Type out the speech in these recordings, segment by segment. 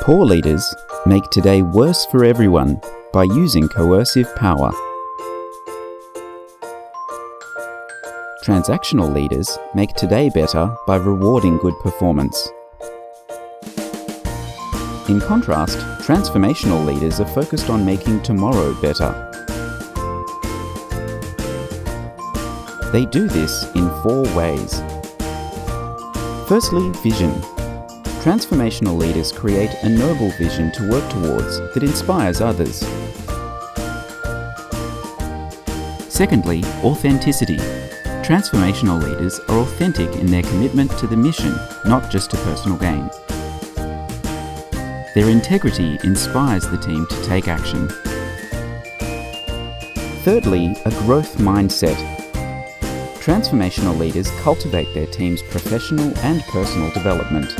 Poor leaders make today worse for everyone by using coercive power. Transactional leaders make today better by rewarding good performance. In contrast, transformational leaders are focused on making tomorrow better. They do this in 4 ways. Firstly, vision. Transformational leaders create a noble vision to work towards that inspires others. Secondly, authenticity. Transformational leaders are authentic in their commitment to the mission, not just to personal gain. Their integrity inspires the team to take action. Thirdly, a growth mindset. Transformational leaders cultivate their team's professional and personal development.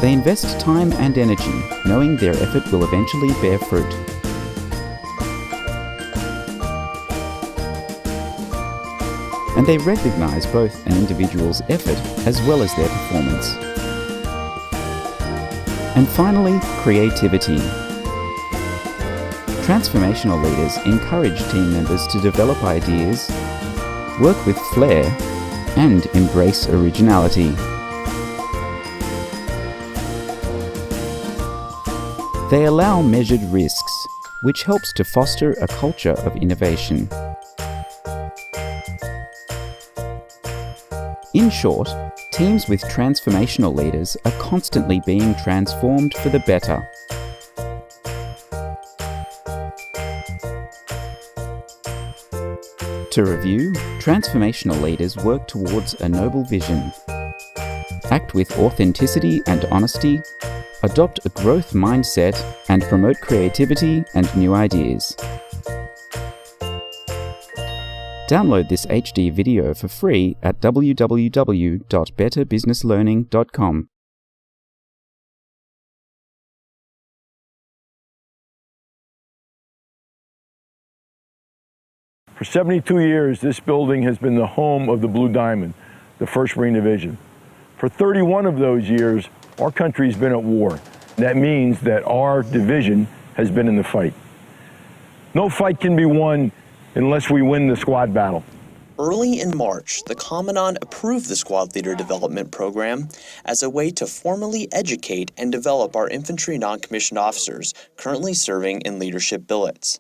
They invest time and energy, knowing their effort will eventually bear fruit. And they recognize both an individual's effort as well as their performance. And finally, creativity. Transformational leaders encourage team members to develop ideas, work with flair, and embrace originality. They allow measured risks, which helps to foster a culture of innovation. In short, teams with transformational leaders are constantly being transformed for the better. To review, transformational leaders work towards a noble vision, act with authenticity and honesty, adopt a growth mindset, and promote creativity and new ideas. Download this HD video for free at www.betterbusinesslearning.com. For 72 years, this building has been the home of the Blue Diamond, the 1st Marine Division. For 31 of those years, our country's been at war. That means that our division has been in the fight. No fight can be won unless we win the squad battle. Early in March, the Commandant approved the Squad Leader Development Program as a way to formally educate and develop our infantry non-commissioned officers currently serving in leadership billets.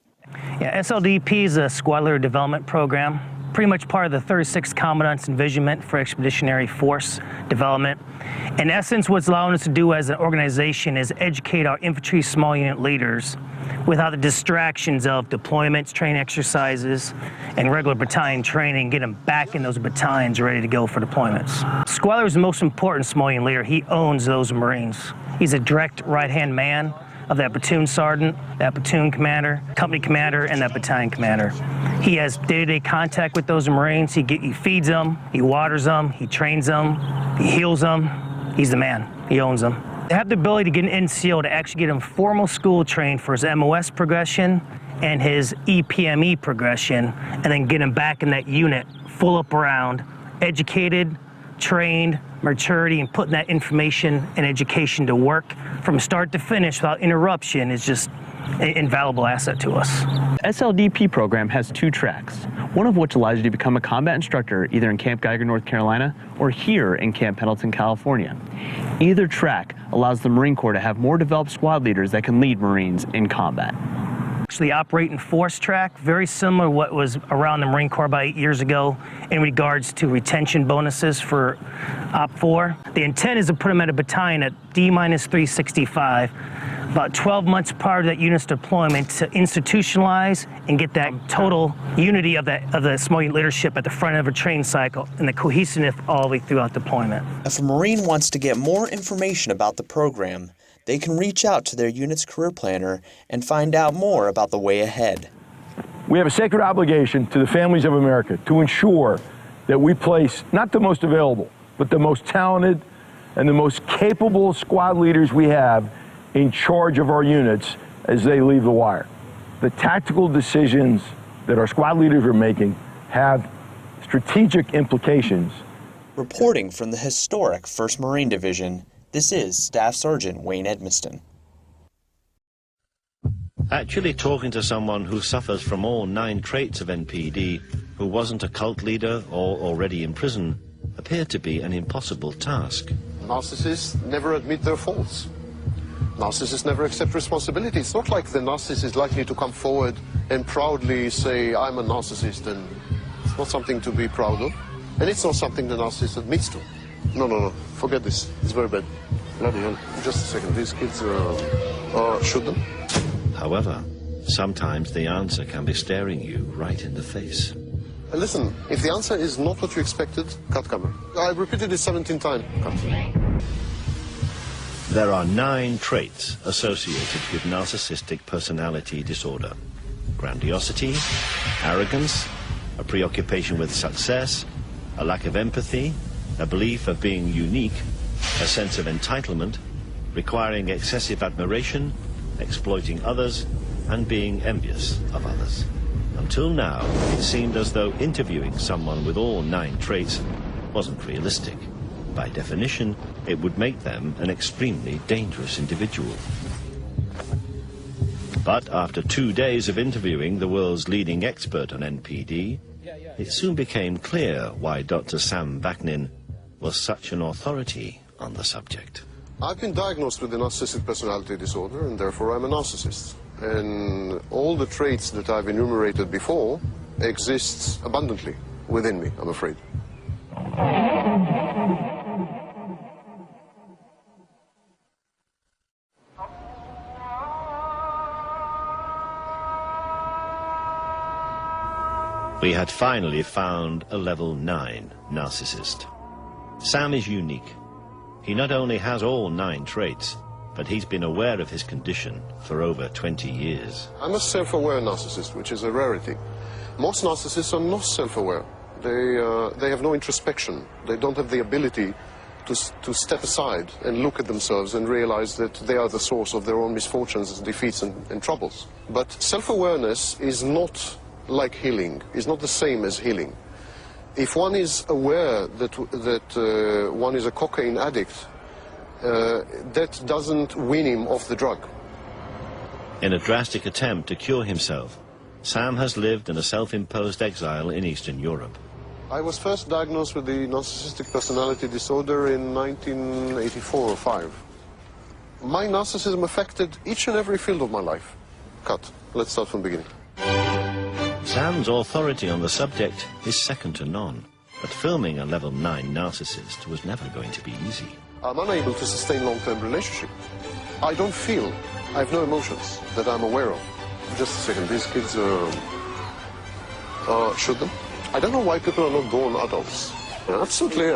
Yeah, SLDP is a Squad Leader Development Program, pretty much part of the 36th Commandant's Envisionment for Expeditionary Force Development. In essence, what's allowing us to do as an organization is educate our infantry small unit leaders without the distractions of deployments, training exercises, and regular battalion training, get them back in those battalions ready to go for deployments. Squad Leader is the most important small unit leader. He owns those Marines. He's a direct right-hand man of that platoon sergeant, that platoon commander, company commander, and that battalion commander. He has day-to-day contact with those Marines. He feeds them, he waters them, he trains them, he heals them. He's the man. He owns them. They have the ability to get an NCO to actually get him formal school trained for his MOS progression and his EPME progression, and then get him back in that unit, full up around, educated, trained, maturity, and putting that information and education to work from start to finish without interruption is just an invaluable asset to us. SLDP program has 2 tracks, one of which allows you to become a combat instructor either in Camp Geiger, North Carolina, or here in Camp Pendleton, California. Either track allows the Marine Corps to have more developed squad leaders that can lead Marines in combat. Actually, operating force track, very similar to what was around the Marine Corps about 8 years ago in regards to retention bonuses for OP4. The intent is to put them at a battalion at D-365, about 12 months prior to that unit's deployment, to institutionalize and get that total unity of the small unit leadership at the front of a training cycle and the cohesiveness all the way throughout deployment. If a Marine wants to get more information about the program, they can reach out to their unit's career planner and find out more about the way ahead. We have a sacred obligation to the families of America to ensure that we place not the most available, but the most talented and the most capable squad leaders we have in charge of our units as they leave the wire. The tactical decisions that our squad leaders are making have strategic implications. Reporting from the historic 1st Marine Division, This is Staff Sergeant Wayne Edmiston. Actually talking to someone who suffers from all 9 traits of NPD, who wasn't a cult leader or already in prison, appeared to be an impossible task. Narcissists never admit their faults. Narcissists never accept responsibility. It's not like the narcissist is likely to come forward and proudly say, I'm a narcissist, and it's not something to be proud of. And it's not something the narcissist admits to. No, forget this. It's very bad. Bloody hell. Just a second, these kids, shoot them. However, sometimes the answer can be staring you right in the face. Listen, if the answer is not what you expected, cut camera. I've repeated it 17 times. Cut. There are 9 traits associated with narcissistic personality disorder: grandiosity, arrogance, a preoccupation with success, a lack of empathy, a belief of being unique, a sense of entitlement, requiring excessive admiration, exploiting others, and being envious of others. Until now, it seemed as though interviewing someone with all 9 traits wasn't realistic. By definition, it would make them an extremely dangerous individual. But after 2 days of interviewing the world's leading expert on NPD, it soon became clear why Dr. Sam Vaknin was such an authority on the subject. I've been diagnosed with a narcissistic personality disorder, and therefore I'm a narcissist. And all the traits that I've enumerated before exist abundantly within me, I'm afraid. We had finally found a level 9 narcissist. Sam is unique. He not only has all 9 traits, but he's been aware of his condition for over 20 years. I'm a self-aware narcissist, which is a rarity. Most narcissists are not self-aware. They have no introspection. They don't have the ability to step aside and look at themselves and realize that they are the source of their own misfortunes, defeats, and troubles. But self-awareness is not like healing, is not the same as healing. If one is aware that one is a cocaine addict, that doesn't wean him off the drug. In a drastic attempt to cure himself, Sam has lived in a self-imposed exile in Eastern Europe. I was first diagnosed with the narcissistic personality disorder in 1984 or 5. My narcissism affected each and every field of my life. Cut. Let's start from the beginning. Sam's authority on the subject is second to none, but filming a level 9 narcissist was never going to be easy. I'm unable to sustain long-term relationship. I don't feel, I have no emotions that I'm aware of. Just a second, these kids, shoot them. I don't know why people are not born adults. Absolutely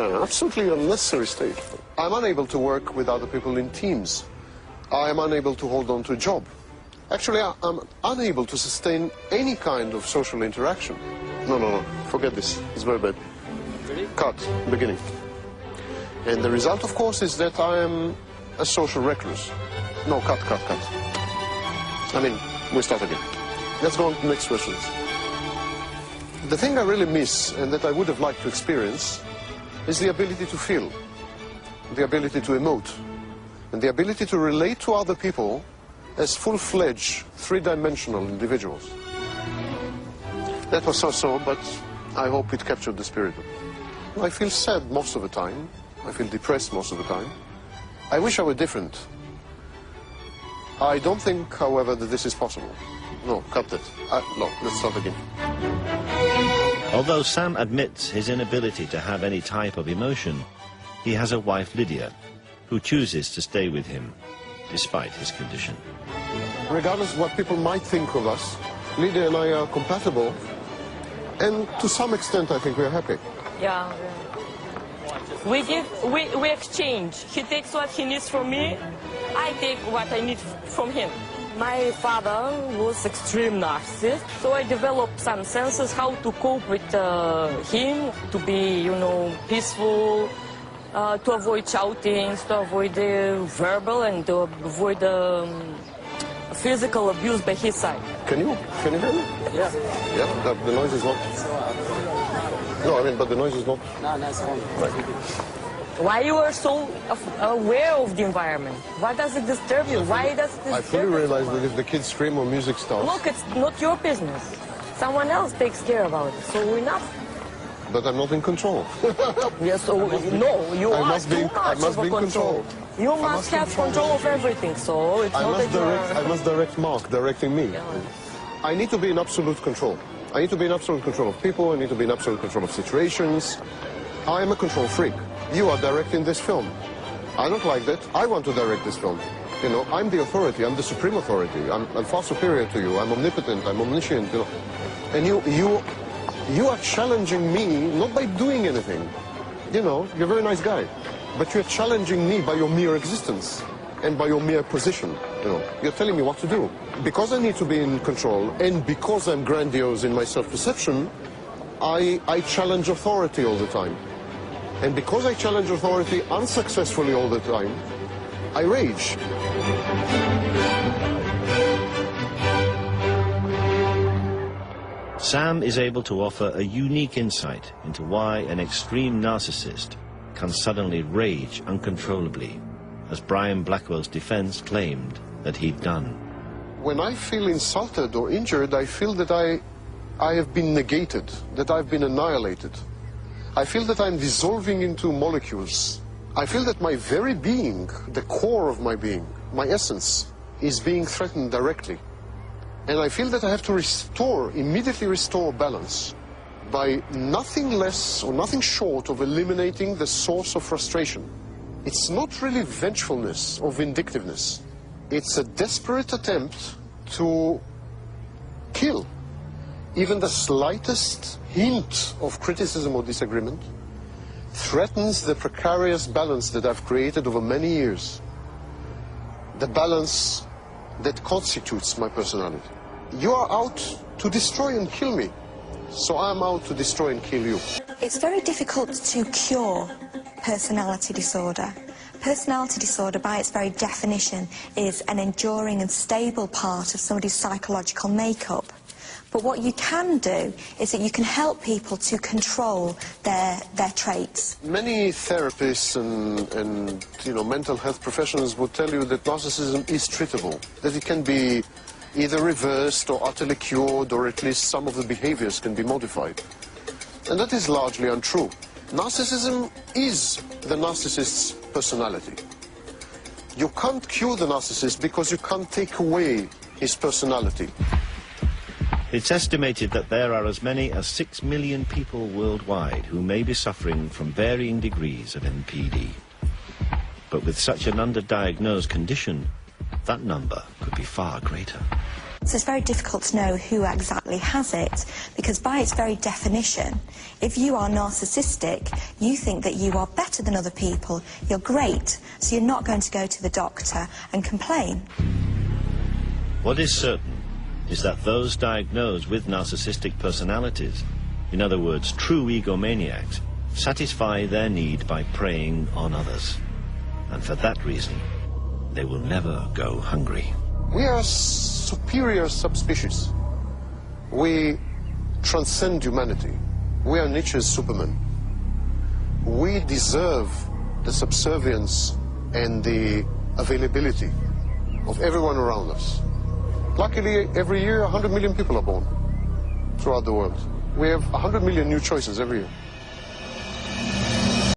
unnecessary state. I'm unable to work with other people in teams. I am unable to hold on to a job. Actually, I'm unable to sustain any kind of social interaction. No, forget this. It's very bad. Ready? Cut. Beginning. And the result, of course, is that I am a social recluse. No, cut. I mean, we start again. Let's go on to the next questions. The thing I really miss, and that I would have liked to experience, is the ability to feel, the ability to emote, and the ability to relate to other people as full-fledged, three-dimensional individuals. That was so-so, but I hope it captured the spirit. I feel sad most of the time. I feel depressed most of the time. I wish I were different. I don't think, however, that this is possible. No, cut that. No, let's start again. Although Sam admits his inability to have any type of emotion, he has a wife, Lydia, who chooses to stay with him, despite his condition. Regardless of what people might think of us, Lydia and I are compatible, and to some extent I think we are happy. Yeah. We exchange. He takes what he needs from me, I take what I need from him. My father was extreme narcissist, so I developed some senses how to cope with him, to be, peaceful, to avoid shoutings, to avoid the verbal, and to avoid physical abuse by his side. Can you hear me? Yeah. Yeah, the noise is not... No, I mean, but the noise is not... No, it's fine. Right. Why you are so aware of the environment? Why does it disturb you? Why does it disturb you? I fully realize that if the kids scream or music starts... Look, it's not your business. Someone else takes care about it, so enough. But I'm not in control. Yes, so no, you are too much of a control. You must have control of everything, so it's not that you are... I must direct Mark, directing me. Yeah. I need to be in absolute control. I need to be in absolute control of people. I need to be in absolute control of situations. I am a control freak. You are directing this film. I don't like that. I want to direct this film. You know, I'm the authority. I'm the supreme authority. I'm far superior to you. I'm omnipotent. I'm omniscient. You know, and you are challenging me not by doing anything. You know, you're a very nice guy, but you're challenging me by your mere existence and by your mere position. You know, you're telling me what to do. Because I need to be in control and because I'm grandiose in my self-perception, I challenge authority all the time. And because I challenge authority unsuccessfully all the time, I rage. Sam is able to offer a unique insight into why an extreme narcissist can suddenly rage uncontrollably, as Brian Blackwell's defense claimed that he'd done. When I feel insulted or injured, I feel that I have been negated, that I've been annihilated. I feel that I'm dissolving into molecules. I feel that my very being, the core of my being, my essence, is being threatened directly. And I feel that I have to immediately restore balance by nothing less or nothing short of eliminating the source of frustration. It's not really vengefulness or vindictiveness. It's a desperate attempt to kill. Even the slightest hint of criticism or disagreement threatens the precarious balance that I've created over many years. The balance that constitutes my personality. You are out to destroy and kill me, so I'm out to destroy and kill you. It's very difficult to cure personality disorder. Personality disorder, by its very definition, is an enduring and stable part of somebody's psychological makeup. But what you can do is that you can help people to control their traits. Many therapists and mental health professionals would tell you that narcissism is treatable, that it can be either reversed or utterly cured, or at least some of the behaviors can be modified. And that is largely untrue. Narcissism is the narcissist's personality. You can't cure the narcissist because you can't take away his personality. It's estimated that there are as many as 6 million people worldwide who may be suffering from varying degrees of NPD. But with such an underdiagnosed condition, that number could be far greater. So it's very difficult to know who exactly has it, because by its very definition, if you are narcissistic, you think that you are better than other people, you're great, so you're not going to go to the doctor and complain. What is certain is that those diagnosed with narcissistic personalities, in other words, true egomaniacs, satisfy their need by preying on others. And for that reason, they will never go hungry. We are a superior subspecies. We transcend humanity. We are Nietzsche's Superman. We deserve the subservience and the availability of everyone around us. Luckily, every year, 100 million people are born throughout the world. We have 100 million new choices every year.